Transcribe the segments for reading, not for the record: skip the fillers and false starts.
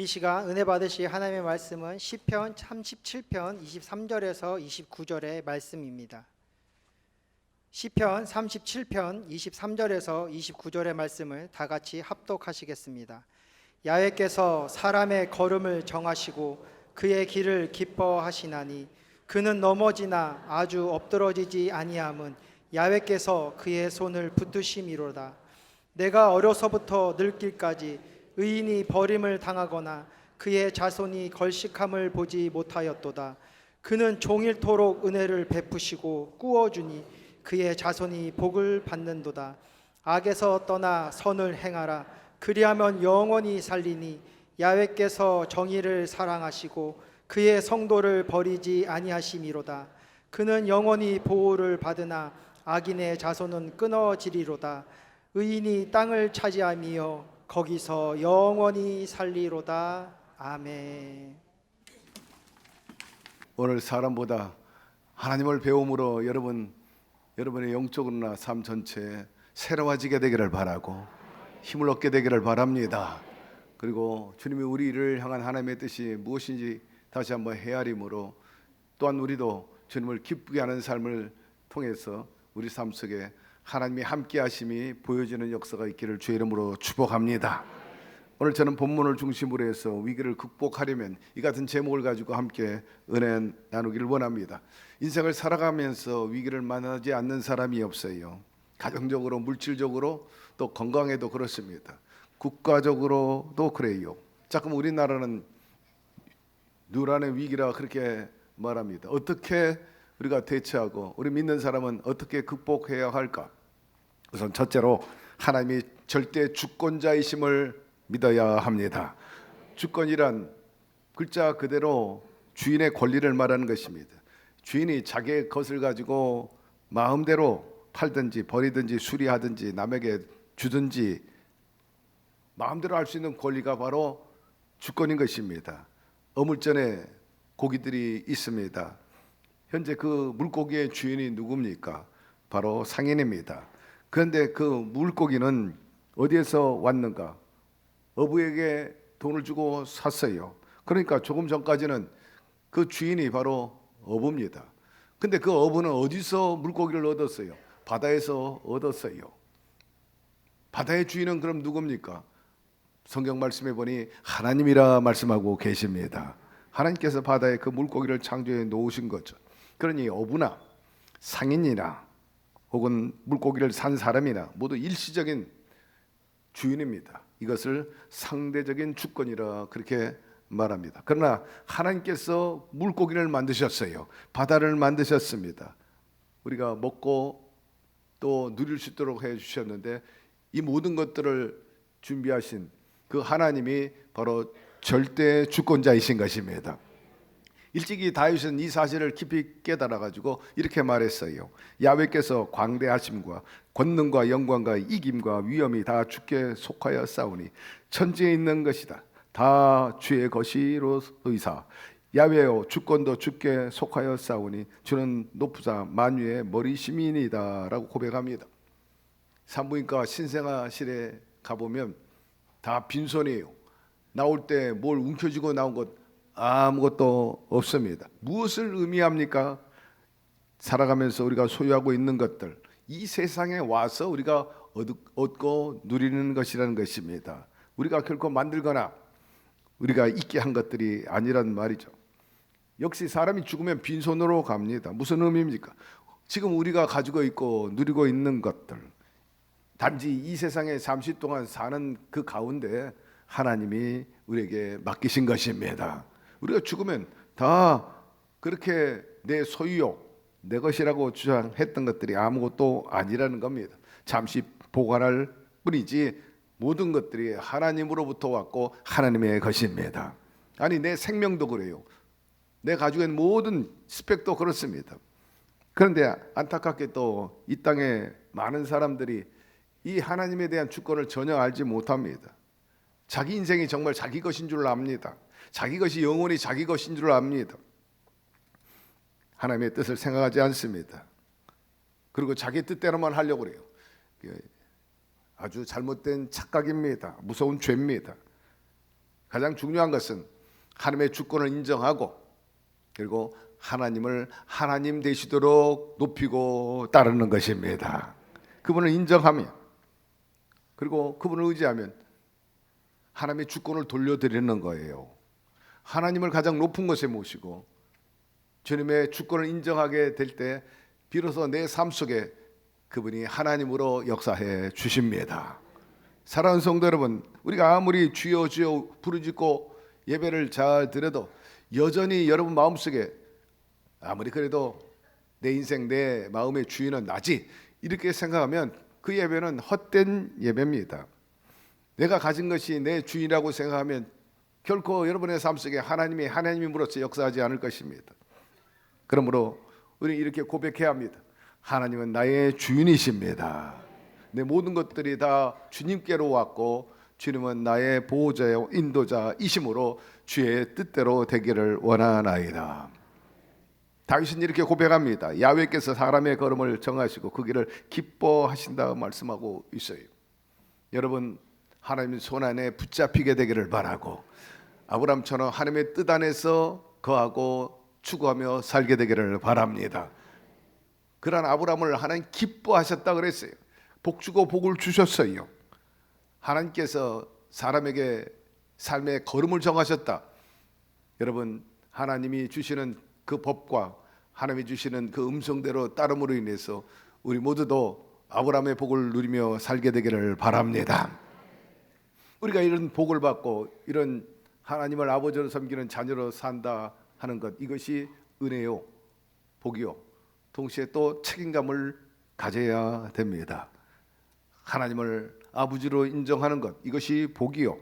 이 시간 은혜 받으실 하나님의 말씀은 시편 37편 23절에서 29절의 말씀입니다. 시편 37편 23절에서 29절의 말씀을 다 같이 합독하시겠습니다. 야훼께서 사람의 걸음을 정하시고 그의 길을 기뻐하시나니 그는 넘어지나 아주 엎드러지지 아니함은 야훼께서 그의 손을 붙드심이로다. 내가 어려서부터 늙길까지 의인이 버림을 당하거나 그의 자손이 걸식함을 보지 못하였도다. 그는 종일토록 은혜를 베푸시고 꾸어주니 그의 자손이 복을 받는도다. 악에서 떠나 선을 행하라. 그리하면 영원히 살리니 야훼께서 정의를 사랑하시고 그의 성도를 버리지 아니하심이로다. 그는 영원히 보호를 받으나 악인의 자손은 끊어지리로다. 의인이 땅을 차지하며 거기서 영원히 살리로다. 아멘. 오늘 사람보다 하나님을 배움으로 여러분의 영적으로나 삶 전체에 새로워지게 되기를 바라고 힘을 얻게 되기를 바랍니다. 그리고 주님이 우리를 향한 하나님의 뜻이 무엇인지 다시 한번 헤아림으로 또한 우리도 주님을 기쁘게 하는 삶을 통해서 우리 삶 속에 하나님이 함께 하심이 보여지는 역사가 있기를 주의 이름으로 축복합니다. 오늘 저는 본문을 중심으로 해서 위기를 극복하려면 이 같은 제목을 가지고 함께 은혜 나누기를 원합니다. 인생을 살아가면서 위기를 만나지 않는 사람이 없어요. 가정적으로, 물질적으로, 또 건강에도 그렇습니다. 국가적으로도 그래요. 자꾸 우리나라는 누란의 위기라 그렇게 말합니다. 어떻게 우리가 대처하고 우리 믿는 사람은 어떻게 극복해야 할까? 우선 첫째로 하나님이 절대 주권자이심을 믿어야 합니다. 주권이란 글자 그대로 주인의 권리를 말하는 것입니다. 주인이 자기의 것을 가지고 마음대로 팔든지 버리든지 수리하든지 남에게 주든지 마음대로 할 수 있는 권리가 바로 주권인 것입니다. 어물전에 고기들이 있습니다. 현재 그 물고기의 주인이 누굽니까? 바로 상인입니다. 그런데 그 물고기는 어디에서 왔는가? 어부에게 돈을 주고 샀어요. 그러니까 조금 전까지는 그 주인이 바로 어부입니다. 근데 그 어부는 어디서 물고기를 얻었어요? 바다에서 얻었어요. 바다의 주인은 그럼 누굽니까? 성경 말씀에 보니 하나님이라 말씀하고 계십니다. 하나님께서 바다에 그 물고기를 창조해 놓으신 거죠. 그러니 어부나 상인이나 혹은 물고기를 산 사람이나 모두 일시적인 주인입니다. 이것을 상대적인 주권이라 그렇게 말합니다. 그러나 하나님께서 물고기를 만드셨어요. 바다를 만드셨습니다. 우리가 먹고 또 누릴 수 있도록 해주셨는데 이 모든 것들을 준비하신 그 하나님이 바로 절대 주권자이신 것입니다. 일찍이 다윗은 이 사실을 깊이 깨달아가지고 이렇게 말했어요. 야훼께서 광대하심과 권능과 영광과 이김과 위엄이 다 주께 속하여 싸우니 천지에 있는 것이다 다 주의 것이로의사. 야훼여 주권도 주께 속하여 싸우니 주는 높으사 만유의 머리심이니이다 라고 고백합니다. 산부인과 신생아실에 가보면 다 빈손이에요. 나올 때 뭘 움켜쥐고 나온 것 아무것도 없습니다. 무엇을 의미합니까? 살아가면서 우리가 소유하고 있는 것들, 이 세상에 와서 우리가 얻고 누리는 것이라는 것입니다. 우리가 결코 만들거나 우리가 있게 한 것들이 아니란 말이죠. 역시 사람이 죽으면 빈손으로 갑니다. 무슨 의미입니까? 지금 우리가 가지고 있고 누리고 있는 것들, 단지 이 세상에 잠시 동안 사는 그 가운데 하나님이 우리에게 맡기신 것입니다. 우리가 죽으면 다 그렇게 내 소유욕, 내 것이라고 주장했던 것들이 아무것도 아니라는 겁니다. 잠시 보관할 뿐이지 모든 것들이 하나님으로부터 왔고 하나님의 것입니다. 아니 내 생명도 그래요. 내 가지고 있는 모든 스펙도 그렇습니다. 그런데 안타깝게 또 이 땅에 많은 사람들이 이 하나님에 대한 주권을 전혀 알지 못합니다. 자기 인생이 정말 자기 것인 줄 압니다. 자기 것이 영원히 자기 것인 줄 압니다. 하나님의 뜻을 생각하지 않습니다. 그리고 자기 뜻대로만 하려고 그래요. 아주 잘못된 착각입니다. 무서운 죄입니다. 가장 중요한 것은 하나님의 주권을 인정하고 그리고 하나님을 하나님 되시도록 높이고 따르는 것입니다. 그분을 인정하며 그리고 그분을 의지하면 하나님의 주권을 돌려드리는 거예요. 하나님을 가장 높은 곳에 모시고 주님의 주권을 인정하게 될 때 비로소 내 삶 속에 그분이 하나님으로 역사해 주십니다. 사랑하는 성도 여러분, 우리가 아무리 주여 주여 부르짖고 예배를 잘 드려도 여전히 여러분 마음속에 아무리 그래도 내 인생 내 마음의 주인은 나지 이렇게 생각하면 그 예배는 헛된 예배입니다. 내가 가진 것이 내 주인이라고 생각하면 결코 여러분의 삶 속에 하나님이 하나님으로서 역사하지 않을 것입니다. 그러므로 우리는 이렇게 고백해야 합니다. 하나님은 나의 주인이십니다. 내 모든 것들이 다 주님께로 왔고 주님은 나의 보호자요 인도자이심으로 주의 뜻대로 되기를 원하나이다. 다윗은 이렇게 고백합니다. 야훼께서 사람의 걸음을 정하시고 그 길을 기뻐하신다고 말씀하고 있어요. 여러분 하나님 손 안에 붙잡히게 되기를 바라고 아브라함처럼 하나님의 뜻 안에서 거하고 추구하며 살게 되기를 바랍니다. 그러한 아브라함을 하나님 기뻐하셨다 그랬어요. 복 주고 복을 주셨어요. 하나님께서 사람에게 삶의 걸음을 정하셨다. 여러분 하나님이 주시는 그 법과 하나님이 주시는 그 음성대로 따름으로 인해서 우리 모두도 아브라함의 복을 누리며 살게 되기를 바랍니다. 우리가 이런 복을 받고 이런 하나님을 아버지로 섬기는 자녀로 산다 하는 것, 이것이 은혜요 복이요 동시에 또 책임감을 가져야 됩니다. 하나님을 아버지로 인정하는 것, 이것이 복이요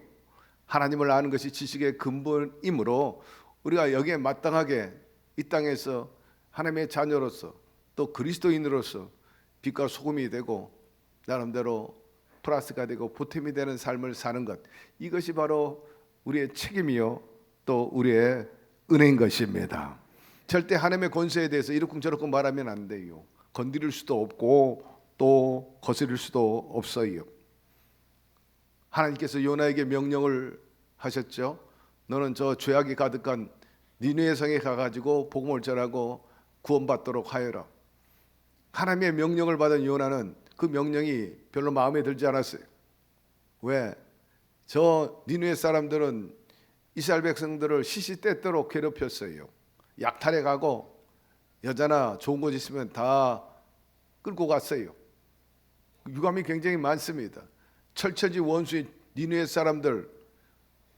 하나님을 아는 것이 지식의 근본이므로 우리가 여기에 마땅하게 이 땅에서 하나님의 자녀로서 또 그리스도인으로서 빛과 소금이 되고 나름대로 플러스가 되고 보탬이 되는 삶을 사는 것, 이것이 바로 우리의 책임이요 또 우리의 은혜인 것입니다. 절대 하나님의 권세에 대해서 이러쿵저러쿵 말하면 안 돼요. 건드릴 수도 없고 또 거스릴 수도 없어요. 하나님께서 요나에게 명령을 하셨죠. 너는 저 죄악이 가득한 니느웨 성에 가가지고 복음을 전하고 구원받도록 하여라. 하나님의 명령을 받은 요나는 그 명령이 별로 마음에 들지 않았어요. 왜? 저 니느웨 사람들은 이스라엘 백성들을 시시때때로 괴롭혔어요. 약탈해 가고 여자나 좋은 곳 있으면 다 끌고 갔어요. 유감이 굉장히 많습니다. 철처지 원수인 니느웨 사람들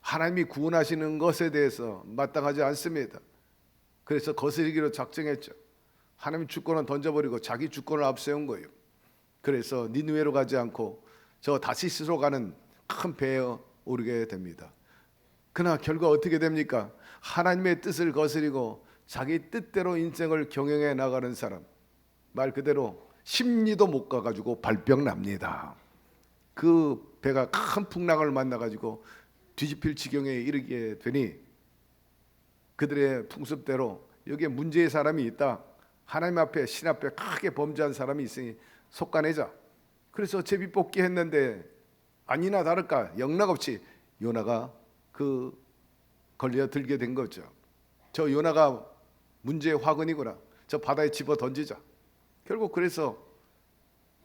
하나님이 구원하시는 것에 대해서 마땅하지 않습니다. 그래서 거스르기로 작정했죠. 하나님 주권은 던져버리고 자기 주권을 앞세운 거예요. 그래서 니느웨로 가지 않고 저 다시스로 가는 큰 배에 오르게 됩니다. 그러나 결과 어떻게 됩니까? 하나님의 뜻을 거스리고 자기 뜻대로 인생을 경영해 나가는 사람, 말 그대로 심리도 못 가가지고 발병 납니다. 그 배가 큰 풍랑을 만나가지고 뒤집힐 지경에 이르게 되니 그들의 풍습대로 여기에 문제의 사람이 있다. 하나님 앞에 신 앞에 크게 범죄한 사람이 있으니 속가내자. 그래서 제비뽑기 했는데 아니나 다를까 영락없이 요나가 그 걸려 들게 된 거죠. 저 요나가 문제의 화근이구나. 저 바다에 집어 던지자. 결국 그래서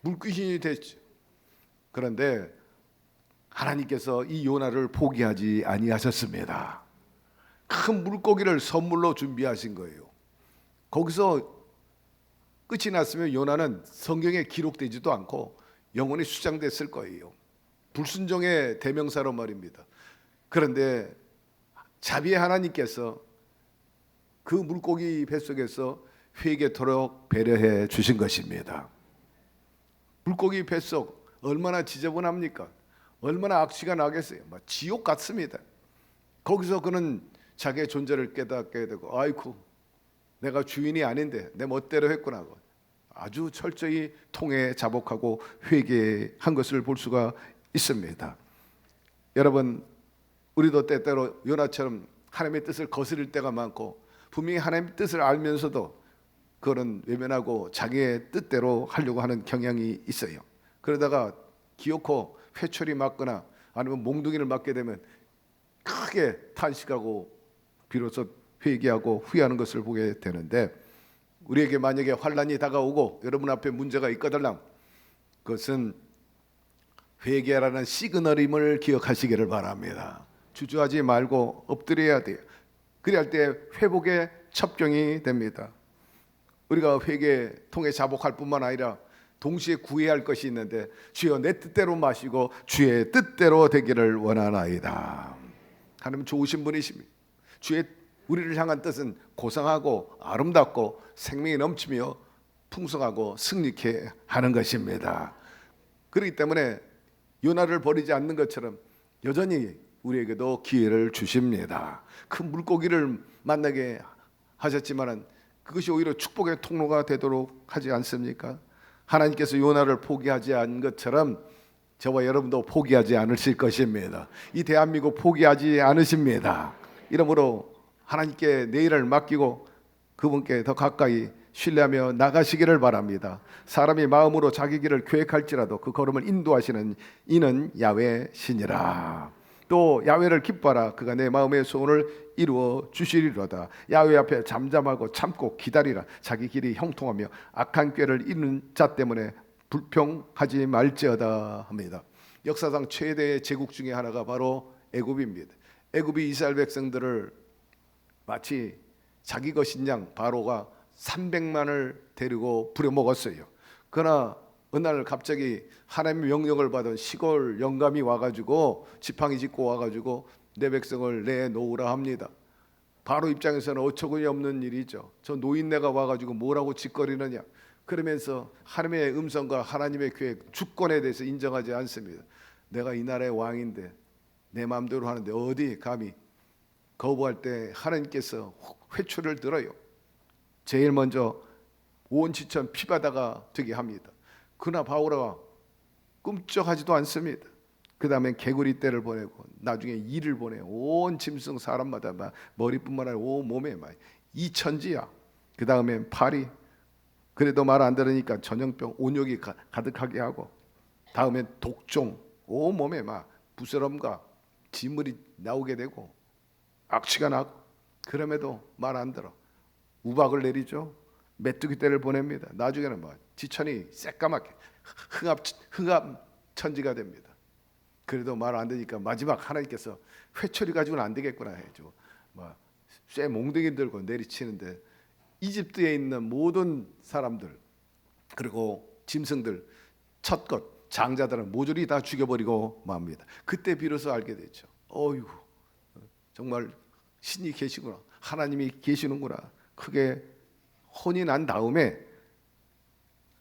물귀신이 됐죠. 그런데 하나님께서 이 요나를 포기하지 아니하셨습니다. 큰 물고기를 선물로 준비하신 거예요. 거기서 끝이 났으면 요나는 성경에 기록되지도 않고 영원히 수장됐을 거예요. 불순종의 대명사로 말입니다. 그런데 자비의 하나님께서 그 물고기 뱃속에서 회개토록 배려해 주신 것입니다. 물고기 뱃속 얼마나 지저분합니까? 얼마나 악취가 나겠어요. 지옥 같습니다. 거기서 그는 자기의 존재를 깨닫게 되고 아이쿠 내가 주인이 아닌데 내 멋대로 했구나. 아주 철저히 통해 자복하고 회개한 것을 볼 수가 있습니다. 여러분 우리도 때때로 요나처럼 하나님의 뜻을 거스릴 때가 많고 분명히 하나님의 뜻을 알면서도 그거는 외면하고 자기의 뜻대로 하려고 하는 경향이 있어요. 그러다가 기어코 회초리 맞거나 아니면 몽둥이를 맞게 되면 크게 크게 탄식하고 비로소 회개하고 후회하는 것을 보게 되는데, 우리에게 만약에 환난이 다가오고 여러분 앞에 문제가 있거들랑 그것은 회개라는 시그널임을 기억하시기를 바랍니다. 주저하지 말고 엎드려야 돼요. 그래야 할 때 회복의 첩경이 됩니다. 우리가 회개 통해 자복할 뿐만 아니라 동시에 구해야 할 것이 있는데, 주여 내 뜻대로 마시고 주의 뜻대로 되기를 원하나이다. 하나님 좋으신 분이십니다. 주의 우리를 향한 뜻은 고상하고 아름답고 생명이 넘치며 풍성하고 승리케 하는 것입니다. 그렇기 때문에 요나를 버리지 않는 것처럼 여전히 우리에게도 기회를 주십니다. 큰 물고기를 만나게 하셨지만 그것이 오히려 축복의 통로가 되도록 하지 않습니까? 하나님께서 요나를 포기하지 않은 것처럼 저와 여러분도 포기하지 않으실 것입니다. 이 대한민국 포기하지 않으십니다. 이러므로 하나님께 내일을 맡기고 그분께 더 가까이 신뢰하며 나가시기를 바랍니다. 사람이 마음으로 자기 길을 계획할지라도 그 걸음을 인도하시는 이는 야훼 신이라. 또 야훼를 기뻐하라. 그가 내 마음의 소원을 이루어 주시리로다. 야훼 앞에 잠잠하고 참고 기다리라. 자기 길이 형통하며 악한 꾀를 이루는 자 때문에 불평하지 말지어다 합니다. 역사상 최대의 제국 중에 하나가 바로 애굽입니다. 애굽이 이스라엘 백성들을 마치 자기 것인 양 바로가 300만을 데리고 부려먹었어요. 그러나 어느 날 갑자기 하나님의 명령을 받은 시골 영감이 와가지고 지팡이 짚고 와가지고 내 백성을 내놓으라 합니다. 바로 입장에서는 어처구니 없는 일이죠. 저 노인네가 와가지고 뭐라고 짓거리느냐. 그러면서 하나님의 음성과 하나님의 계획, 주권에 대해서 인정하지 않습니다. 내가 이 나라의 왕인데 내 마음대로 하는데 어디 감히. 거부할 때 하나님께서 회초리를 들어요. 제일 먼저 온 지천 피바다가 되게 합니다. 그러나 바오라가 꿈쩍하지도 않습니다. 그 다음에 개구리 떼를 보내고 나중에 이를 보내요. 온 짐승 사람마다 막 머리뿐만 아니라 온 몸에 막 이천지야. 그 다음에 파리. 그래도 말 안 들으니까 전염병 온욕이 가득하게 하고, 다음에 독종, 온 몸에 막 부스럼과 진물이 나오게 되고 악취가 나고, 그럼에도 말 안 들어 우박을 내리죠. 메뚜기 떼를 보냅니다. 나중에는 뭐 지천이 새까맣게 흥합천지가 됩니다. 그래도 말 안 되니까 마지막 하나님께서 회초리 가지고는 안 되겠구나 해죠. 쇠 몽둥이 들고 내리치는데 이집트에 있는 모든 사람들 그리고 짐승들 첫것 장자들은 모조리 다 죽여버리고 맙니다. 그때 비로소 알게 되죠. 어휴, 정말 신이 계시구나, 하나님이 계시는구나. 크게 혼이 난 다음에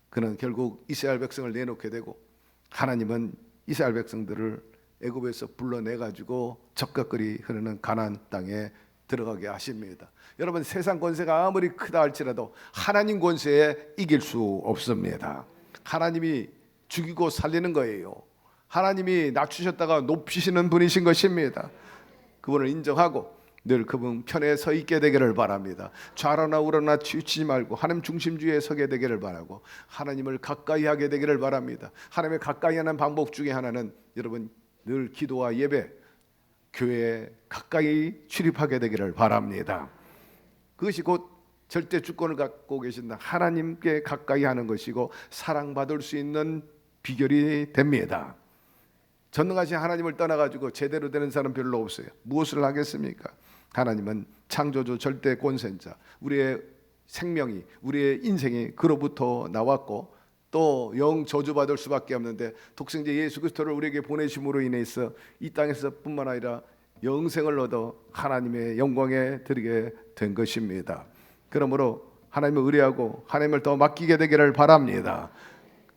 그는 결국 이스라엘 백성을 내놓게 되고, 하나님은 이스라엘 백성들을 애굽에서 불러내 가지고 적각거리 흐르는 가나안 땅에 들어가게 하십니다. 여러분, 세상 권세가 아무리 크다 할지라도 하나님 권세에 이길 수 없습니다. 하나님이 죽이고 살리는 거예요. 하나님이 낮추셨다가 높이시는 분이신 것입니다. 그분을 인정하고 늘 그분 편에 서 있게 되기를 바랍니다. 좌로나 우로나 치우치지 말고 하나님 중심주의에 서게 되기를 바라고, 하나님을 가까이 하게 되기를 바랍니다. 하나님을 가까이 하는 방법 중에 하나는 여러분 늘 기도와 예배, 교회에 가까이 출입하게 되기를 바랍니다. 그것이 곧 절대 주권을 갖고 계신다 하나님께 가까이 하는 것이고 사랑받을 수 있는 비결이 됩니다. 전능하신 하나님을 떠나가지고 제대로 되는 사람 별로 없어요. 무엇을 하겠습니까? 하나님은 창조주 절대 권세자, 우리의 생명이, 우리의 인생이 그로부터 나왔고 또 영 저주받을 수밖에 없는데, 독생자 예수 그리스도를 우리에게 보내심으로 인해서 이 땅에서 뿐만 아니라 영생을 얻어 하나님의 영광에 드리게 된 것입니다. 그러므로 하나님을 의뢰하고 하나님을 더 맡기게 되기를 바랍니다.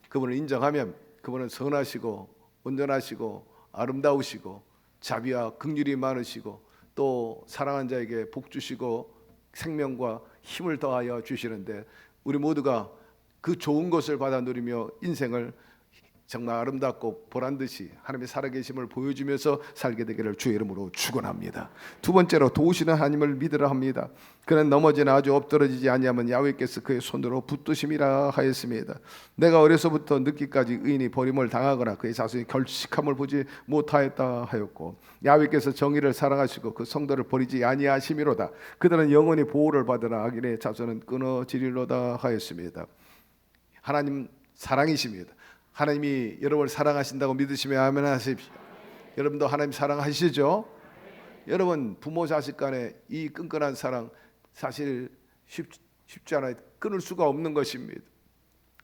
그분을 인정하면 그분은 선하시고 온전하시고 아름다우시고 자비와 긍휼이 많으시고 또 사랑한 자에게 복 주시고 생명과 힘을 더하여 주시는데, 우리 모두가 그 좋은 것을 받아 누리며 인생을 정말 아름답고 보란듯이 하나님의 살아계심을 보여주면서 살게 되기를 주의 이름으로 축원합니다. 두 번째로 도우시는 하나님을 믿으라 합니다. 그는 넘어지나 아주 엎드러지지 아니하면 야훼께서 그의 손으로 붙드심이라 하였습니다. 내가 어려서부터 늙기까지 의인이 버림을 당하거나 그의 자손이 결식함을 보지 못하였다 하였고, 야훼께서 정의를 사랑하시고 그 성도를 버리지 아니하심이로다. 그들은 영원히 보호를 받으나 악인의 자손은 끊어지리로다 하였습니다. 하나님 사랑이십니다. 하나님이 여러분을 사랑하신다고 믿으시면 아멘 하십시오. 여러분도 하나님 사랑하시죠? 여러분, 부모 자식 간의 이 끈끈한 사랑 사실 쉽지 않아요. 끊을 수가 없는 것입니다.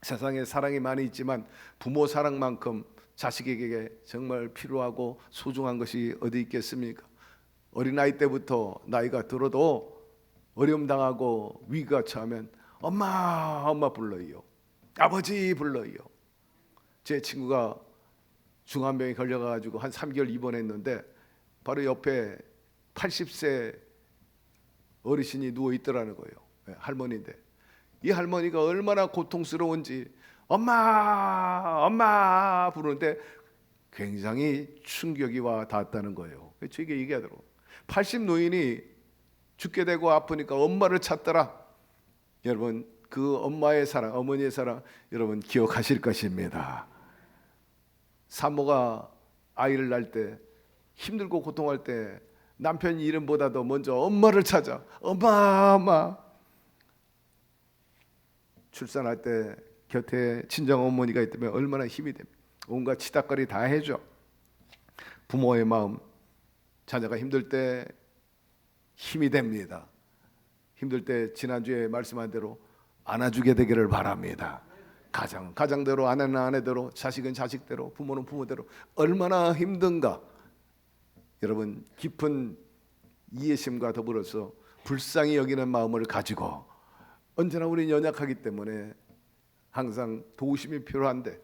세상에 사랑이 많이 있지만 부모 사랑만큼 자식에게 정말 필요하고 소중한 것이 어디 있겠습니까? 어린아이 때부터 나이가 들어도 어려움 당하고 위기가 처하면 엄마 불러요. 아버지 불러요. 제 친구가 중환병에 걸려가지고 한 3개월 입원했는데 바로 옆에 80세 어르신이 누워 있더라는 거예요. 할머니인데 이 할머니가 얼마나 고통스러운지 엄마 부르는데 굉장히 충격이 와 닿았다는 거예요. 저에게 얘기하더라고요. 80 노인이 죽게 되고 아프니까 엄마를 찾더라. 여러분, 그 엄마의 사랑, 어머니의 사랑 여러분 기억하실 것입니다. 산모가 아이를 낳을 때 힘들고 고통할 때 남편 이름보다도 먼저 엄마를 찾아. 엄마. 출산할 때 곁에 친정 어머니가 있다면 얼마나 힘이 됩니까? 온갖 치닥거리 다 해줘. 부모의 마음, 자녀가 힘들 때 힘이 됩니다. 힘들 때 지난주에 말씀한 대로 안아주게 되기를 바랍니다. 가장대로, 아내는 아내대로, 자식은 자식대로, 부모는 부모대로 얼마나 힘든가. 여러분, 깊은 이해심과 더불어서 불쌍히 여기는 마음을 가지고 언제나 우리는 연약하기 때문에 항상 도우심이 필요한데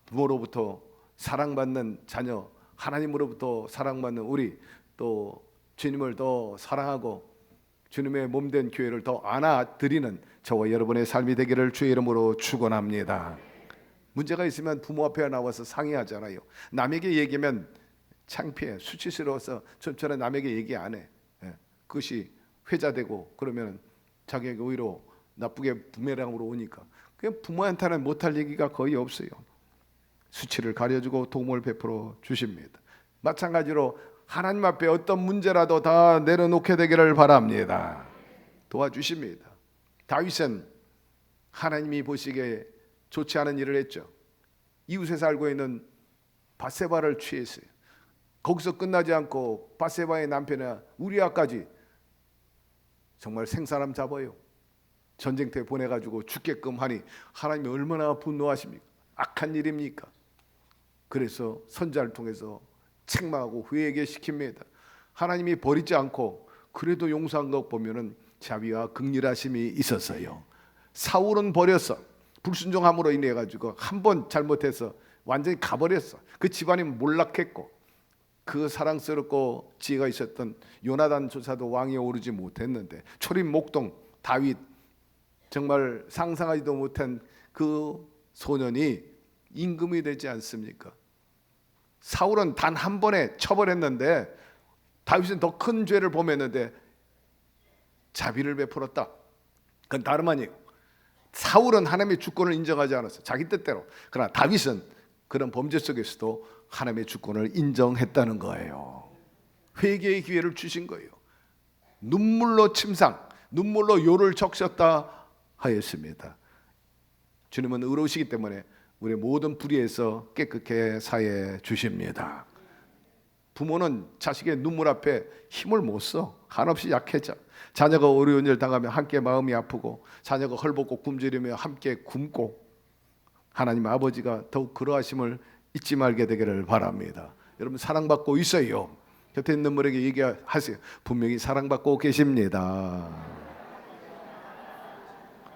부모로부터 사랑받는 자녀, 하나님으로부터 사랑받는 우리, 또 주님을 더 사랑하고 주님의 몸된 교회를 더 안아드리는 저와 여러분의 삶이 되기를 주의 이름으로 축원합니다. 문제가 있으면 부모 앞에 나와서 상의하잖아요. 남에게 얘기하면 창피해, 수치스러워서 좀처럼 남에게 얘기 안 해. 그것이 회자되고 그러면 자기에게 오히려 나쁘게 부메랑으로 오니까 그냥 부모한테는 못할 얘기가 거의 없어요. 수치를 가려주고 도움을 베풀어 주십니다. 마찬가지로 하나님 앞에 어떤 문제라도 다 내려놓게 되기를 바랍니다. 도와주십니다. 다윗은 하나님이 보시기에 좋지 않은 일을 했죠. 이웃에 살고 있는 밧세바를 취했어요. 거기서 끝나지 않고 밧세바의 남편이 우리아까지 정말 생사람 잡아요. 전쟁터에 보내가지고 죽게끔 하니 하나님이 얼마나 분노하십니까? 악한 일입니까? 그래서 선자를 통해서 책망하고 회개 시킵니다. 하나님이 버리지 않고 그래도 용서한 것 보면은 자비와 긍휼하심이 있었어요. 사울은 버렸어. 불순종함으로 인해 가지고 한 번 잘못해서 완전히 가버렸어. 그 집안이 몰락했고 그 사랑스럽고 지혜가 있었던 요나단 조사도 왕위에 오르지 못했는데 초림 목동 다윗, 정말 상상하지도 못한 그 소년이 임금이 되지 않습니까? 사울은 단 한 번에 처벌했는데 다윗은 더 큰 죄를 범했는데 자비를 베풀었다. 그건 다름 아니에요. 사울은 하나님의 주권을 인정하지 않았어. 자기 뜻대로. 그러나 다윗은 그런 범죄 속에서도 하나님의 주권을 인정했다는 거예요. 회개의 기회를 주신 거예요. 눈물로 침상, 눈물로 요를 적셨다 하였습니다. 주님은 의로우시기 때문에 우리의 모든 불의에서 깨끗게 사해 주십니다. 부모는 자식의 눈물 앞에 힘을 못 써. 한없이 약해져. 자녀가 어려운 일 당하면 함께 마음이 아프고 자녀가 헐벗고 굶주리며 함께 굶고 하나님 아버지가 더욱 그러하심을 잊지 말게 되기를 바랍니다. 여러분 사랑받고 있어요. 곁에 있는 분에게 얘기하세요. 분명히 사랑받고 계십니다.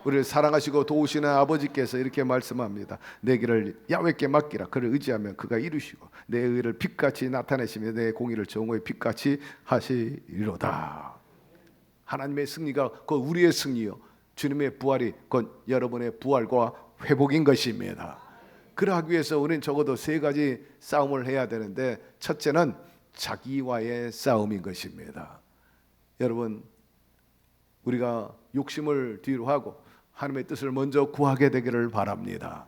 우리를 사랑하시고 도우시는 아버지께서 이렇게 말씀합니다. 내 길을 야훼께 맡기라. 그를 의지하면 그가 이루시고 내 의를 빛같이 나타내시며 내 공의를 정오의 빛같이 하시리로다. 하나님의 승리가 곧 우리의 승리요 주님의 부활이 곧 여러분의 부활과 회복인 것입니다. 그러하기 위해서 우리는 적어도 세 가지 싸움을 해야 되는데, 첫째는 자기와의 싸움인 것입니다. 여러분, 우리가 욕심을 뒤로 하고 하나님의 뜻을 먼저 구하게 되기를 바랍니다.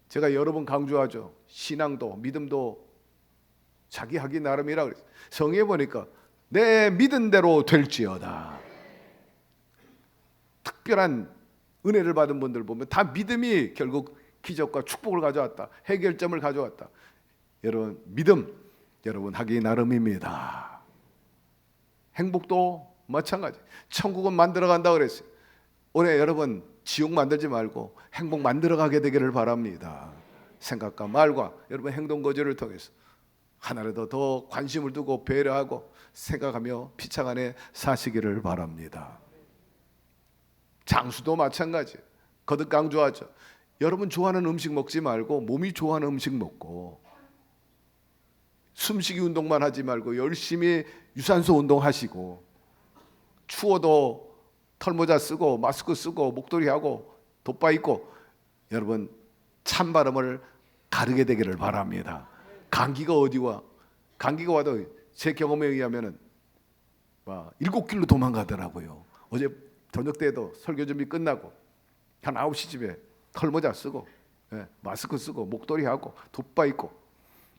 제가 여러 번 강조하죠. 신앙도 믿음도 자기 하기 나름이라 그랬어요. 성경에 보니까 내 믿은 대로 될지어다. 특별한 은혜를 받은 분들 보면 다 믿음이 결국 기적과 축복을 가져왔다. 해결점을 가져왔다. 여러분, 믿음 여러분 하기 나름입니다. 행복도 마찬가지. 천국은 만들어간다 그랬어요. 올해 여러분 지옥 만들지 말고 행복 만들어가게 되기를 바랍니다. 생각과 말과 여러분 행동 거절을 통해서 하나라도 더 관심을 두고 배려하고 생각하며 피창 안에 사시기를 바랍니다. 장수도 마찬가지. 거듭 강조하죠. 여러분 좋아하는 음식 먹지 말고 몸이 좋아하는 음식 먹고, 숨쉬기 운동만 하지 말고 열심히 유산소 운동하시고, 추워도 털모자 쓰고 마스크 쓰고 목도리 하고 돗바 입고 여러분 참 발음을 가르게 되기를 바랍니다. 감기가 어디 와? 감기가 와도 제 경험에 의하면은 7길로 도망가더라고요. 어제 저녁 때도 설교 준비 끝나고 한 9시쯤에 털모자 쓰고 마스크 쓰고 목도리 하고 돗바 입고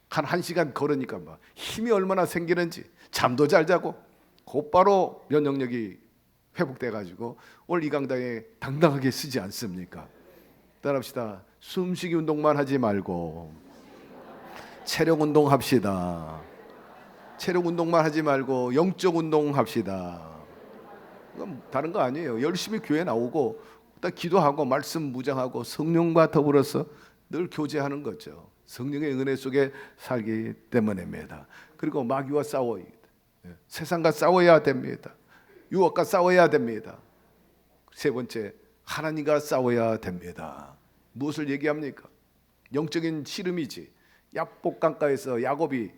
한 1시간 걸으니까 힘이 얼마나 생기는지, 잠도 잘 자고 곧바로 면역력이 회복돼 가지고 오늘 이 강당에 당당하게 쓰지 않습니까? 따라합시다. 숨쉬기 운동만 하지 말고 체력 운동 합시다. 체력 운동만 하지 말고 영적 운동 합시다. 그건 다른 거 아니에요. 열심히 교회 나오고 기도하고 말씀 묵상하고 성령과 더불어서 늘 교제하는 거죠. 성령의 은혜 속에 살기 때문입니다. 그리고 마귀와 싸워야 돼요. 세상과 싸워야 됩니다. 유혹과 싸워야 됩니다. 세 번째, 하나님과 싸워야 됩니다. 무엇을 얘기합니까? 영적인 씨름이지. 야복강가에서 야곱이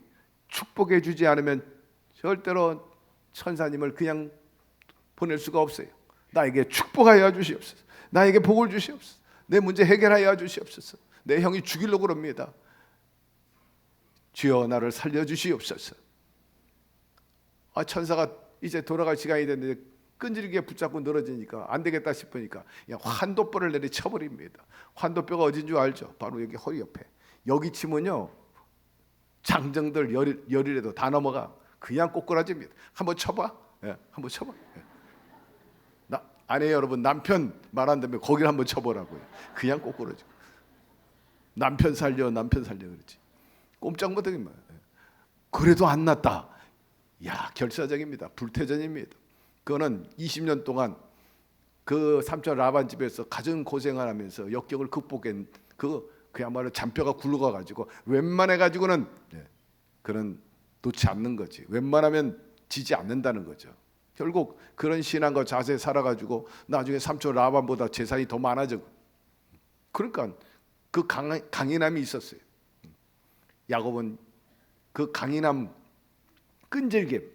축복해 주지 않으면 절대로 천사님을 그냥 보낼 수가 없어요. 나에게 축복하여 주시옵소서. 나에게 복을 주시옵소서. 내 문제 해결하여 주시옵소서. 내 형이 죽이려고 그럽니다. 주여 나를 살려주시옵소서. 천사가 이제 돌아갈 시간이 됐는데 끈질기게 붙잡고 늘어지니까 안 되겠다 싶으니까 그냥 환도뼈를 내리 쳐버립니다. 환도뼈가 어딘 줄 알죠? 바로 여기 허리 옆에. 여기 치면요 장정들 열이라도 다 넘어가. 그냥 꼬꾸라집니다. 한번 쳐봐. 한번 쳐봐. 아내 여러분, 남편 말 안 되면 거기를 한번 쳐보라고요. 그냥 꼬꾸라져. 남편 살려 그러지. 꼼짝 못하기만. 그래도 안 낫다. 야, 결사적입니다. 불태전입니다. 그거는 20년 동안 그 삼촌 라반 집에서 가정 고생을 하면서 역경을 극복한 그야말로 잔뼈가 굴러가 가지고 웬만해 가지고는 그런 놓지 않는 거지. 웬만하면 지지 않는다는 거죠. 결국 그런 신앙과 자세 살아가지고 나중에 삼촌 라반보다 재산이 더 많아져. 그러니까 그 강인함이 있었어요. 야곱은 그 강인함, 끈질김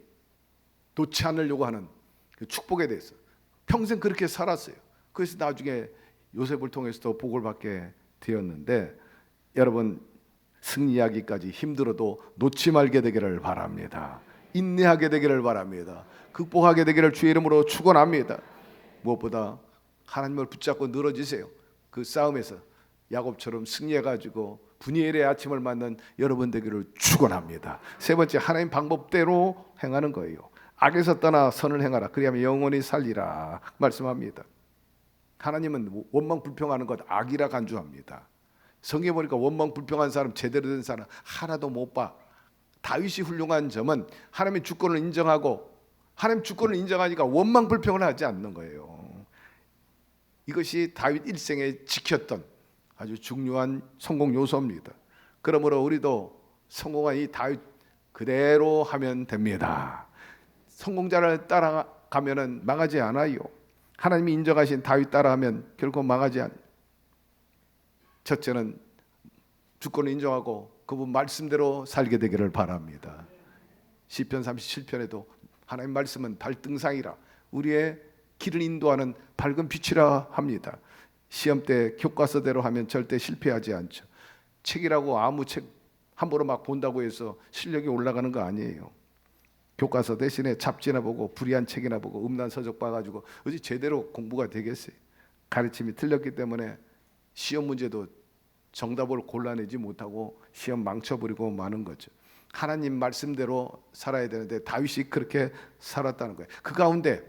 놓지 않으려고 하는 그 축복에 대해서 평생 그렇게 살았어요. 그래서 나중에 요셉을 통해서도 복을 받게 되었는데, 여러분 승리하기까지 힘들어도 놓지 말게 되기를 바랍니다. 인내하게 되기를 바랍니다. 극복하게 되기를 주의 이름으로 축원합니다. 무엇보다 하나님을 붙잡고 늘어지세요. 그 싸움에서 야곱처럼 승리해가지고 분이엘의 아침을 맞는 여러분 되기를 축원합니다. 세 번째, 하나님 방법대로 행하는 거예요. 악에서 떠나 선을 행하라. 그리하면 영원히 살리라 말씀합니다. 하나님은 원망 불평하는 것 악이라 간주합니다. 성경에 보니까 원망 불평한 사람, 제대로 된 사람 하나도 못 봐. 다윗이 훌륭한 점은 하나님의 주권을 인정하고, 하나님 주권을 인정하니까 원망 불평을 하지 않는 거예요. 이것이 다윗 일생에 지켰던 아주 중요한 성공 요소입니다. 그러므로 우리도 성공한 이 다윗 그대로 하면 됩니다. 성공자를 따라가면은 망하지 않아요. 하나님이 인정하신 다윗 따라하면 결코 망하지 않아요. 첫째는 주권을 인정하고 그분 말씀대로 살게 되기를 바랍니다. 시편 37편에도 하나님 말씀은 발등상이라, 우리의 길을 인도하는 밝은 빛이라 합니다. 시험 때 교과서대로 하면 절대 실패하지 않죠. 책이라고 아무 책 함부로 막 본다고 해서 실력이 올라가는 거 아니에요. 교과서 대신에 잡지나 보고 불이한 책이나 보고 음란 서적 봐가지고 어디 제대로 공부가 되겠어요. 가르침이 틀렸기 때문에 시험 문제도 정답을 골라내지 못하고 시험 망쳐버리고 마는 거죠. 하나님 말씀대로 살아야 되는데 다윗이 그렇게 살았다는 거예요. 그 가운데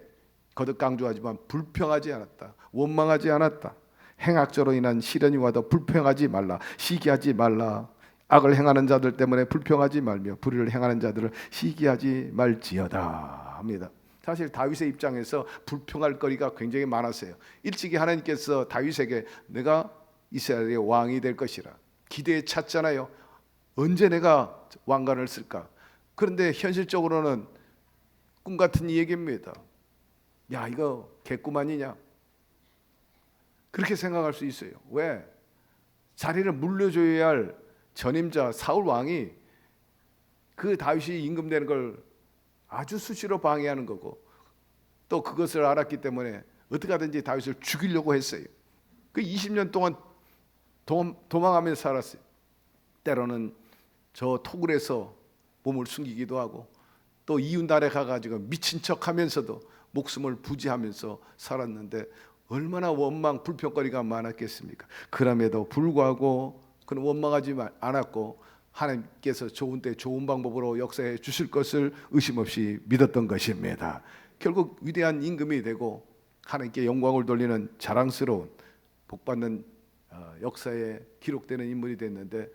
거듭 강조하지만 불평하지 않았다. 원망하지 않았다. 행악죄로 인한 시련이 와도 불평하지 말라. 시기하지 말라. 악을 행하는 자들 때문에 불평하지 말며 불의를 행하는 자들을 시기하지 말지어다 합니다. 사실 다윗의 입장에서 불평할 거리가 굉장히 많았어요. 일찍이 하나님께서 다윗에게 내가 이스라엘의 왕이 될 것이라 기대에 찼잖아요. 언제 내가 왕관을 쓸까? 그런데 현실적으로는 꿈 같은 얘기입니다. 야, 이거 개꿈 아니냐? 그렇게 생각할 수 있어요. 왜? 자리를 물려줘야 할 전임자 사울 왕이 그 다윗이 임금되는 걸 아주 수시로 방해하는 거고, 또 그것을 알았기 때문에 어떻게 하든지 다윗을 죽이려고 했어요. 그 20년 동안 도망하면서 살았어요. 때로는 저 토굴에서 몸을 숨기기도 하고, 또 이웃나라에 가가지고 미친 척하면서도 목숨을 부지하면서 살았는데 얼마나 원망 불평거리가 많았겠습니까? 그럼에도 불구하고 그는 원망하지 않았고 하나님께서 좋은 때 좋은 방법으로 역사해 주실 것을 의심 없이 믿었던 것입니다. 결국 위대한 임금이 되고 하나님께 영광을 돌리는 자랑스러운 복받는 역사에 기록되는 인물이 됐는데,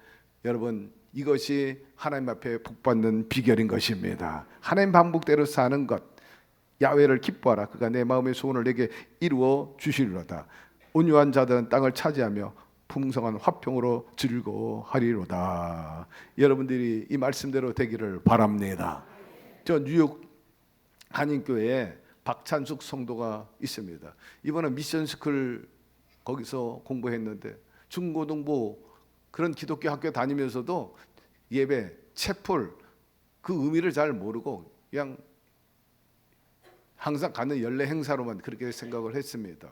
여러분, 이것이 하나님 앞에 복받는 비결인 것입니다. 하나님 방법대로 사는 것, 야훼를 기뻐하라. 그가 내 마음의 소원을 내게 이루어 주시리로다. 온유한 자들은 땅을 차지하며 풍성한 화평으로 즐거워하리로다. 여러분들이 이 말씀대로 되기를 바랍니다. 저 뉴욕 한인교회에 박찬숙 성도가 있습니다. 이번에 미션스쿨 거기서 공부했는데 중고등부 그런 기독교 학교 다니면서도 예배, 채플 그 의미를 잘 모르고 그냥 항상 가는 연례 행사로만 그렇게 생각을 했습니다.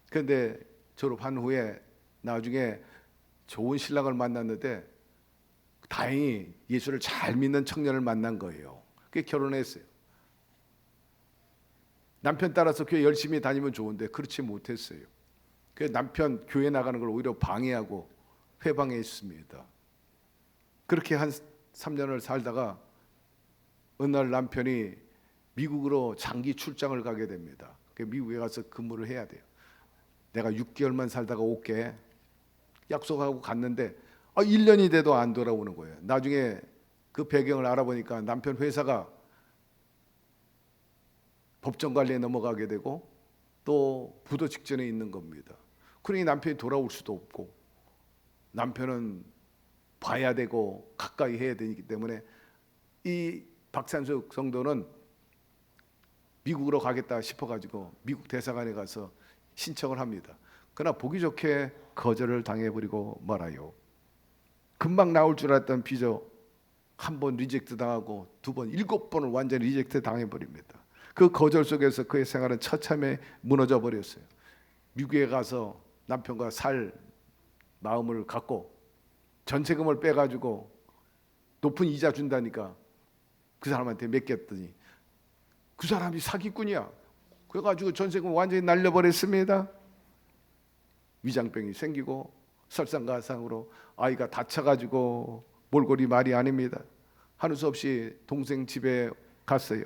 그런데 졸업한 후에 나중에 좋은 신랑을 만났는데 다행히 예수를 잘 믿는 청년을 만난 거예요. 그게 결혼했어요. 남편 따라서 교회 열심히 다니면 좋은데 그렇지 못했어요. 그 남편 교회 나가는 걸 오히려 방해하고 회방했습니다. 그렇게 한 3년을 살다가 어느 날 남편이 미국으로 장기 출장을 가게 됩니다. 미국에 가서 근무를 해야 돼요. 내가 6개월만 살다가 올게 약속하고 갔는데 1년이 돼도 안 돌아오는 거예요. 나중에 그 배경을 알아보니까 남편 회사가 법정 관리에 넘어가게 되고 또 부도 직전에 있는 겁니다. 그러니 남편이 돌아올 수도 없고 남편은 봐야 되고 가까이 해야 되기 때문에 이 박찬숙 성도는 미국으로 가겠다 싶어가지고 미국 대사관에 가서 신청을 합니다. 그러나 보기 좋게 거절을 당해버리고 말아요. 금방 나올 줄 알았던 비자 한 번 리젝트 당하고 두 번, 7번을 완전히 리젝트 당해버립니다. 그 거절 속에서 그의 생활은 처참해 무너져 버렸어요. 미국에 가서 남편과 살 마음을 갖고 전세금을 빼가지고 높은 이자 준다니까 그 사람한테 맡겼더니 그 사람이 사기꾼이야. 그래가지고 전세금 완전히 날려버렸습니다. 위장병이 생기고 설상가상으로 아이가 다쳐가지고 몰골이 말이 아닙니다. 하는 수 없이 동생 집에 갔어요.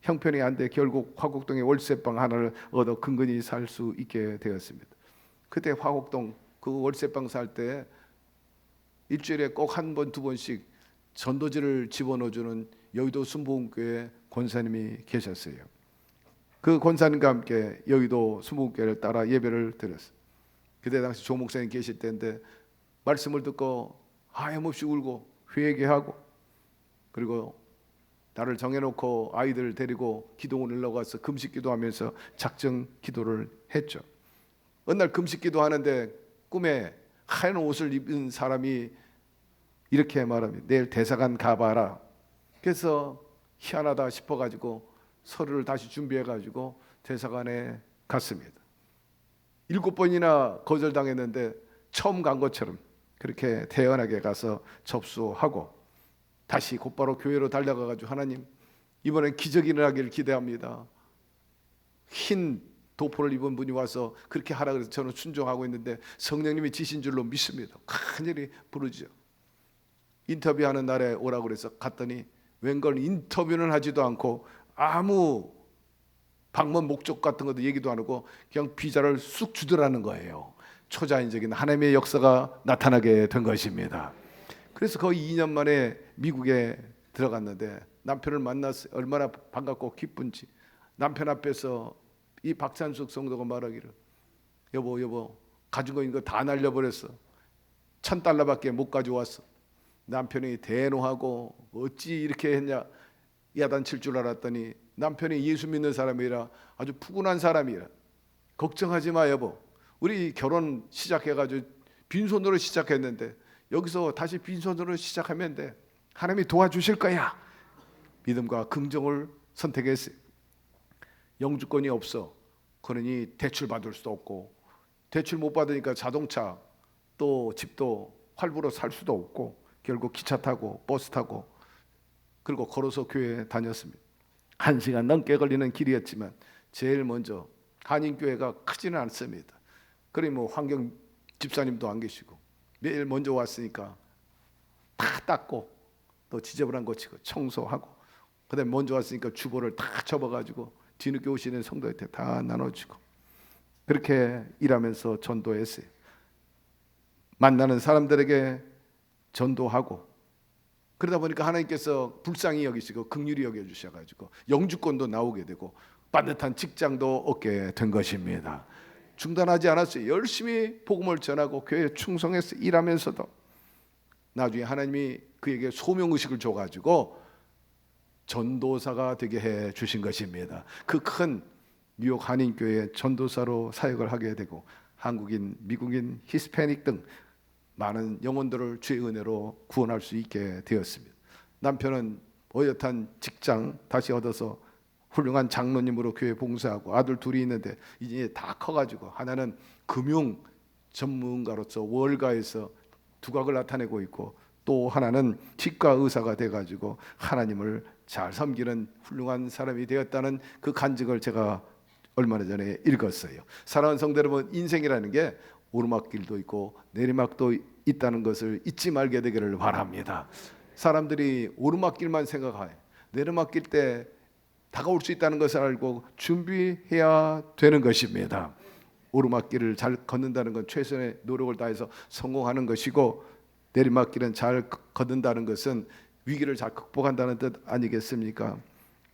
형편이 안 돼 결국 화곡동에 월세방 하나를 얻어 근근히 살 수 있게 되었습니다. 그때 화곡동 그 월세방 살 때 일주일에 꼭 한 번, 두 번씩 전도지를 집어넣어주는 여의도 순복음교회 권사님이 계셨어요. 그 권사님과 함께 여의도 순복음교회를 따라 예배를 드렸어요. 그때 당시 조 목사님 계실 때인데 말씀을 듣고 하염없이 울고 회개하고, 그리고 나를 정해놓고 아이들을 데리고 기도원을 올라가서 금식 기도하면서 작정 기도를 했죠. 어느 날 금식 기도하는데 꿈에 하얀 옷을 입은 사람이 이렇게 말합니다. 내일 대사관 가봐라. 그래서 희한하다 싶어가지고 서류를 다시 준비해가지고 대사관에 갔습니다. 7번이나 거절당했는데 처음 간 것처럼 그렇게 태연하게 가서 접수하고 다시 곧바로 교회로 달려가가지고 하나님 이번엔 기적이 일어나기를 기대합니다. 흰 도포를 입은 분이 와서 그렇게 하라 그래서 저는 순종하고 있는데 성령님이 지신 줄로 믿습니다. 간절히 부르죠. 인터뷰하는 날에 오라고 그래서 갔더니 웬걸 인터뷰는 하지도 않고 아무 방문 목적 같은 것도 얘기도 안 하고 그냥 비자를 쑥 주더라는 거예요. 초자연적인 하나님의 역사가 나타나게 된 것입니다. 그래서 거의 2년 만에 미국에 들어갔는데 남편을 만나서 얼마나 반갑고 기쁜지 남편 앞에서 이 박찬숙 성도가 말하기를 여보 가지고 있는 거 다 날려버렸어. $1,000밖에 못 가져왔어. 남편이 대노하고 어찌 이렇게 했냐 야단칠 줄 알았더니 남편이 예수 믿는 사람이라 아주 푸근한 사람이라 걱정하지 마 여보. 우리 결혼 시작해가지고 빈손으로 시작했는데 여기서 다시 빈손으로 시작하면 돼. 하나님이 도와주실 거야. 믿음과 긍정을 선택했어요. 영주권이 없어. 그러니 대출 받을 수도 없고 대출 못 받으니까 자동차 또 집도 할부로 살 수도 없고 결국 기차 타고 버스 타고 그리고 걸어서 교회에 다녔습니다. 1시간 넘게 걸리는 길이었지만 제일 먼저 한인교회가 크지는 않습니다. 그러니 뭐 환경 집사님도 안 계시고 매일 먼저 왔으니까 다 닦고 또 지저분한 거 치고 청소하고 그다음에 먼저 왔으니까 주보를 다 접어가지고 뒤늦게 오시는 성도한테 다 나눠주고 그렇게 일하면서 전도했어요. 만나는 사람들에게 전도하고 그러다 보니까 하나님께서 불쌍히 여기시고 긍휼히 여겨주셔가지고 영주권도 나오게 되고 반듯한 직장도 얻게 된 것입니다. 중단하지 않았어요. 열심히 복음을 전하고 교회에 충성해서 일하면서도 나중에 하나님이 그에게 소명의식을 줘가지고 전도사가 되게 해 주신 것입니다. 그 큰 뉴욕 한인교회 전도사로 사역을 하게 되고 한국인, 미국인, 히스패닉 등 많은 영혼들을 주의 은혜로 구원할 수 있게 되었습니다. 남편은 어엿한 직장 다시 얻어서 훌륭한 장로님으로 교회 봉사하고 아들 둘이 있는데 이제 다 커가지고 하나는 금융 전문가로서 월가에서 두각을 나타내고 있고 또 하나는 치과 의사가 돼가지고 하나님을 잘 섬기는 훌륭한 사람이 되었다는 그 간증을 제가 얼마 전에 읽었어요. 사랑하는 성도 여러분, 인생이라는 게 오르막길도 있고 내리막도 있다는 것을 잊지 말게 되기를 바랍니다. 사람들이 오르막길만 생각해요. 내리막길 때 다가올 수 있다는 것을 알고 준비해야 되는 것입니다. 오르막길을 잘 걷는다는 건 최선의 노력을 다해서 성공하는 것이고 내리막길은 잘 걷는다는 것은 위기를 잘 극복한다는 뜻 아니겠습니까?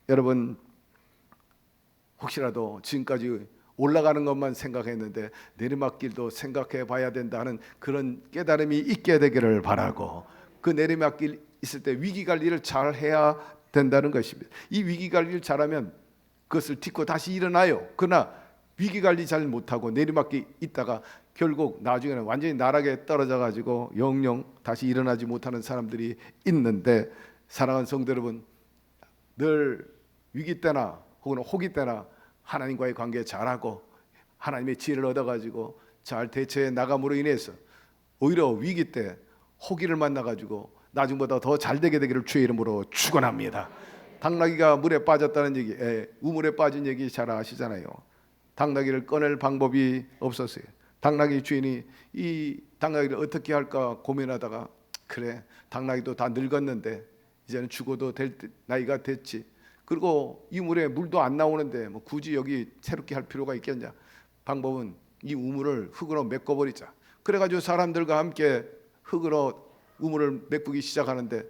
여러분 혹시라도 지금까지 올라가는 것만 생각했는데 내리막길도 생각해 봐야 된다는 그런 깨달음이 있게 되기를 바라고 그 내리막길 있을 때 위기 관리를 잘 해야 된다는 것입니다. 이 위기 관리를 잘하면 그것을 딛고 다시 일어나요. 그러나 위기 관리 잘 못하고 내리막길 있다가 결국 나중에는 완전히 나락에 떨어져 가지고 영영 다시 일어나지 못하는 사람들이 있는데 사랑하는 성도 여러분, 늘 위기 때나 혹은 호기 때나 하나님과의 관계 잘하고 하나님의 지혜를 얻어가지고 잘 대처해 나감으로 인해서 오히려 위기 때 호기를 만나가지고 나중보다 더 잘되게 되기를 주의 이름으로 축원합니다. 당나귀가 물에 빠졌다는 얘기, 우물에 빠진 얘기 잘 아시잖아요. 당나귀를 꺼낼 방법이 없었어요. 당나귀 주인이 이 당나귀를 어떻게 할까 고민하다가 그래 당나귀도 다 늙었는데 이제는 죽어도 될 나이가 됐지. 그리고 이 물에 물도 안 나오는데 뭐 굳이 여기 새롭게 할 필요가 있겠냐. 방법은 이 우물을 흙으로 메꿔버리자. 그래가지고 사람들과 함께 흙으로 우물을 메꾸기 시작하는데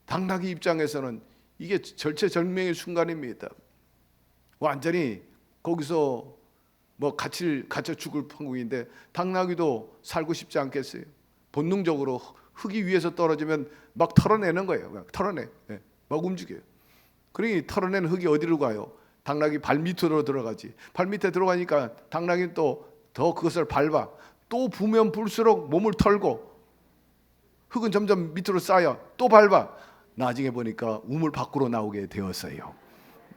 당나귀 입장에서는 이게 절체절명의 순간입니다. 완전히 거기서 뭐 갇혀 죽을 판국인데 당나귀도 살고 싶지 않겠어요. 본능적으로 흙이 위에서 떨어지면 막 털어내는 거예요. 막 털어내, 막 움직여요. 그러니 털어낸 흙이 어디로 가요? 당나귀 발 밑으로 들어가지. 발 밑에 들어가니까 당나귀는 또 더 그것을 밟아. 또 부면 불수록 몸을 털고 흙은 점점 밑으로 쌓여 또 밟아. 나중에 보니까 우물 밖으로 나오게 되었어요.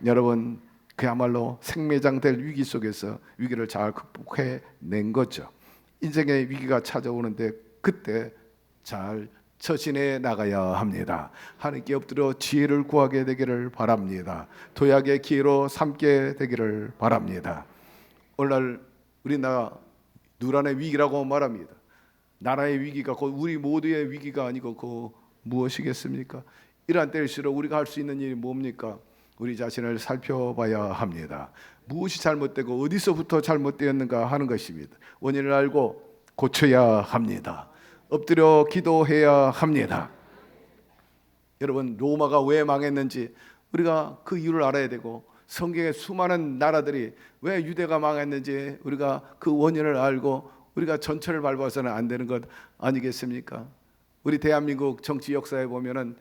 여러분 그야말로 생매장될 위기 속에서 위기를 잘 극복해낸 거죠. 인생의 위기가 찾아오는데 그때 잘 처신해 나가야 합니다. 하나님께 엎드려 지혜를 구하게 되기를 바랍니다. 도약의 기회로 삼게 되기를 바랍니다. 오늘날 우리나라 누란의 위기라고 말합니다. 나라의 위기가 곧 우리 모두의 위기가 아니고 그 무엇이겠습니까? 이러한 때일수록 우리가 할 수 있는 일이 뭡니까? 우리 자신을 살펴봐야 합니다. 무엇이 잘못되고 어디서부터 잘못되었는가 하는 것입니다. 원인을 알고 고쳐야 합니다. 엎드려 기도해야 합니다. 여러분, 로마가 왜 망했는지 우리가 그 이유를 알아야 되고, 성경의 수많은 나라들이 왜 유대가 망했는지 우리가 그 원인을 알고 우리가 전철을 밟아서는 안 되는 것 아니겠습니까? 우리 대한민국 정치 역사에 보면은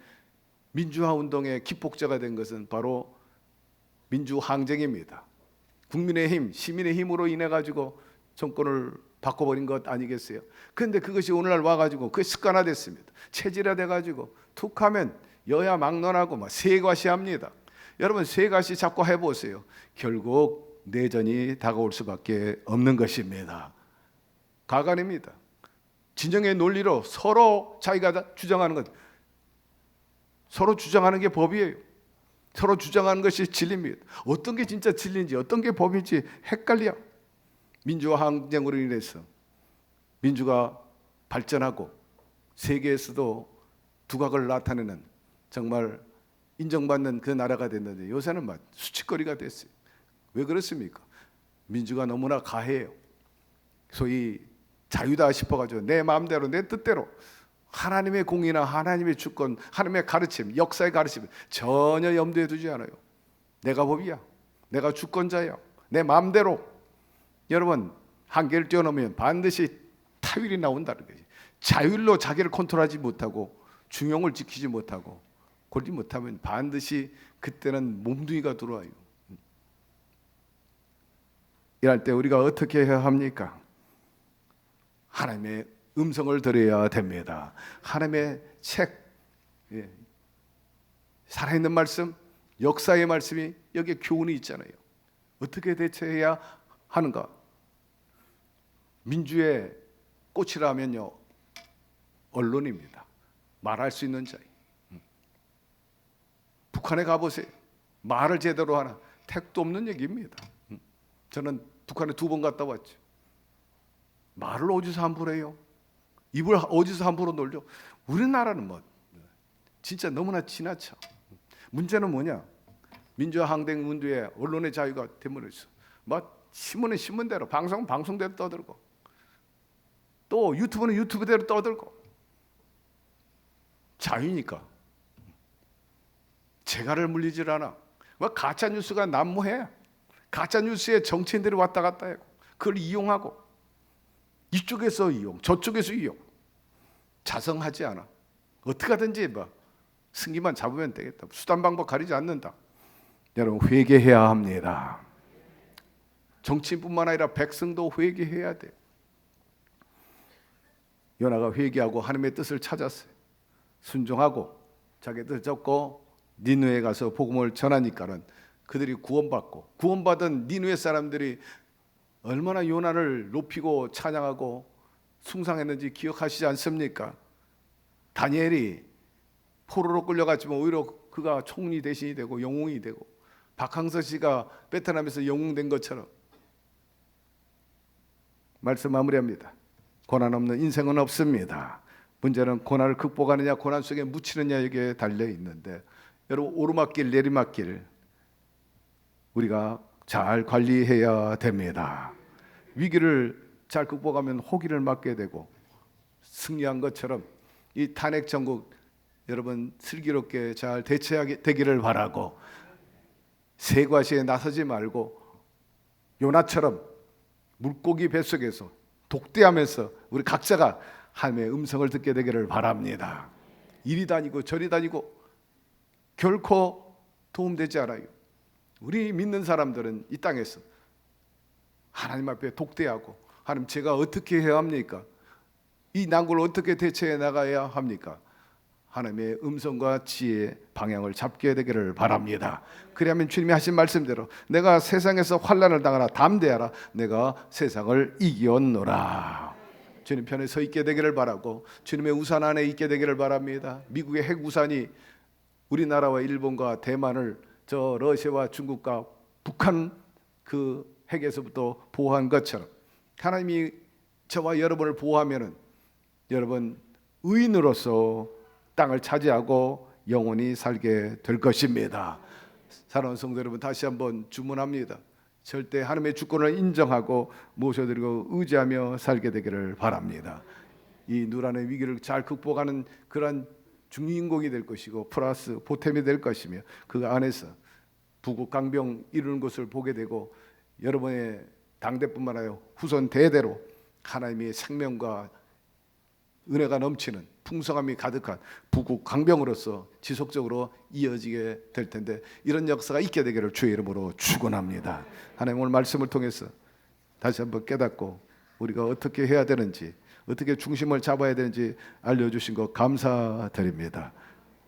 민주화 운동의 기폭제가 된 것은 바로 민주항쟁입니다. 국민의 힘, 시민의 힘으로 인해 가지고 정권을 바꿔버린 것 아니겠어요? 그런데 그것이 오늘날 와가지고 그게 습관화됐습니다. 체질화돼 가지고 툭하면 여야 막론하고 막 세과시합니다. 여러분, 세과시 자꾸 해보세요. 결국 내전이 다가올 수밖에 없는 것입니다. 가관입니다. 진영의 논리로 서로 자기가 주장하는 것, 서로 주장하는 게 법이에요. 서로 주장하는 것이 진리입니다. 어떤 게 진짜 진리인지 어떤 게 법인지 헷갈려. 민주화 항쟁으로 인해서 민주가 발전하고 세계에서도 두각을 나타내는 정말 인정받는 그 나라가 됐는데 요새는 막 수치거리가 됐어요. 왜 그렇습니까? 민주가 너무나 가해요. 소위 자유다 싶어가지고 내 마음대로 내 뜻대로 하나님의 공의나 하나님의 주권, 하나님의 가르침, 역사의 가르침 전혀 염두에 두지 않아요. 내가 법이야, 내가 주권자야, 내 마음대로. 여러분, 한계를 뛰어넘으면 반드시 타율이 나온다는 거지. 자율로 자기를 컨트롤하지 못하고 중용을 지키지 못하고 골지 못하면 반드시 그때는 몸뚱이가 들어와요. 이럴 때 우리가 어떻게 해야 합니까? 하나님의 음성을 들어야 됩니다. 하나님의 책, 살아있는 말씀, 역사의 말씀이 여기에 교훈이 있잖아요. 어떻게 대처해야 하는가? 민주의 꽃이라면요, 언론입니다. 말할 수 있는 자예요. 북한에 가보세요. 말을 제대로 하나, 택도 없는 얘기입니다. 저는 북한에 2번 갔다 왔죠. 말을 어디서 함부로 해요? 입을 어디서 함부로 놀죠? 우리나라는 뭐 진짜 너무나 지나쳐. 문제는 뭐냐? 민주화 항쟁 문제에 언론의 자유가 되물어있어. 뭐 신문은 신문대로, 방송은 방송대로 떠들고, 또 유튜브는 유튜브대로 떠들고. 자유니까 재갈을 물리질 않아. 뭐 가짜 뉴스가 난무해. 가짜 뉴스에 정치인들이 왔다 갔다 하고 그걸 이용하고, 이쪽에서 이용, 저쪽에서 이용. 자성하지 않아. 어떻게 하든지 뭐 승기만 잡으면 되겠다. 수단 방법 가리지 않는다. 여러분, 회개해야 합니다. 정치인뿐만 아니라 백성도 회개해야 돼. 요나가 회개하고 하나님의 뜻을 찾았어요. 순종하고 자기 뜻을 쫓고 니느웨에 가서 복음을 전하니까는 그들이 구원받고, 구원받은 니느웨 사람들이 얼마나 요나를 높이고 찬양하고 숭상했는지 기억하시지 않습니까? 다니엘이 포로로 끌려갔지만 오히려 그가 총리 대신이 되고 영웅이 되고, 박항서 씨가 베트남에서 영웅 된 것처럼. 말씀 마무리합니다. 고난 없는 인생은 없습니다. 문제는 고난을 극복하느냐, 고난 속에 묻히느냐, 여기에 달려 있는데, 여러분, 오르막길 내리막길 우리가 잘 관리해야 됩니다. 위기를 잘 극복하면 호기를 맞게 되고, 승리한 것처럼 이 탄핵 정국 여러분 슬기롭게 잘 대처하게 되기를 바라고, 세과시에 나서지 말고 요나처럼 물고기 뱃속에서 독대하면서 우리 각자가 하나님의 음성을 듣게 되기를 바랍니다. 이리 다니고 저리 다니고 결코 도움되지 않아요. 우리 믿는 사람들은 이 땅에서 하나님 앞에 독대하고, 하나님, 제가 어떻게 해야 합니까? 이 난국을 어떻게 대처해 나가야 합니까? 하나님의 음성과 지혜의 방향을 잡게 되기를 바랍니다. 그리하면 주님이 하신 말씀대로 내가 세상에서 환난을 당하나 담대하라, 내가 세상을 이겼노라. 주님 편에 서 있게 되기를 바라고 주님의 우산 안에 있게 되기를 바랍니다. 미국의 핵 우산이 우리나라와 일본과 대만을 저 러시아와 중국과 북한 그 핵에서부터 보호한 것처럼 하나님이 저와 여러분을 보호하면은 여러분 의인으로서 땅을 차지하고 영원히 살게 될 것입니다. 사랑하는 성도 여러분, 다시 한번 주문합니다. 절대 하나님의 주권을 인정하고 모셔드리고 의지하며 살게 되기를 바랍니다. 이 누란의 위기를 잘 극복하는 그러한 주인공이 될 것이고 플러스 보탬이 될 것이며 그 안에서 부국 강병 이루는 것을 보게 되고 여러분의 당대뿐만 아니라 후손 대대로 하나님의 생명과 은혜가 넘치는 풍성함이 가득한 부국 강병으로서 지속적으로 이어지게 될 텐데 이런 역사가 있게 되기를 주의 이름으로 축원합니다. 하나님 오늘 말씀을 통해서 다시 한번 깨닫고 우리가 어떻게 해야 되는지 어떻게 중심을 잡아야 되는지 알려주신 것 감사드립니다.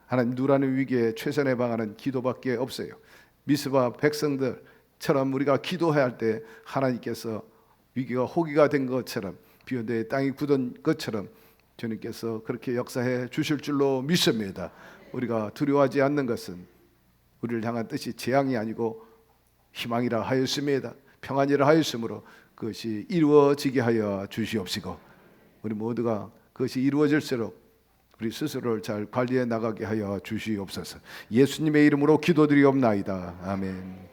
하나님 누라는 위기에 최선의 방안은 기도밖에 없어요. 미스바 백성들처럼 우리가 기도해야 할 때 하나님께서 위기가 호기가 된 것처럼 비온대의 땅이 굳은 것처럼 주님께서 그렇게 역사해 주실 줄로 믿습니다. 우리가 두려워하지 않는 것은 우리를 향한 뜻이 재앙이 아니고 희망이라 하였습니다. 평안이라 하였으므로 그것이 이루어지게 하여 주시옵시고 우리 모두가 그것이 이루어질수록 우리 스스로를 잘 관리해 나가게 하여 주시옵소서. 예수님의 이름으로 기도드리옵나이다. 아멘.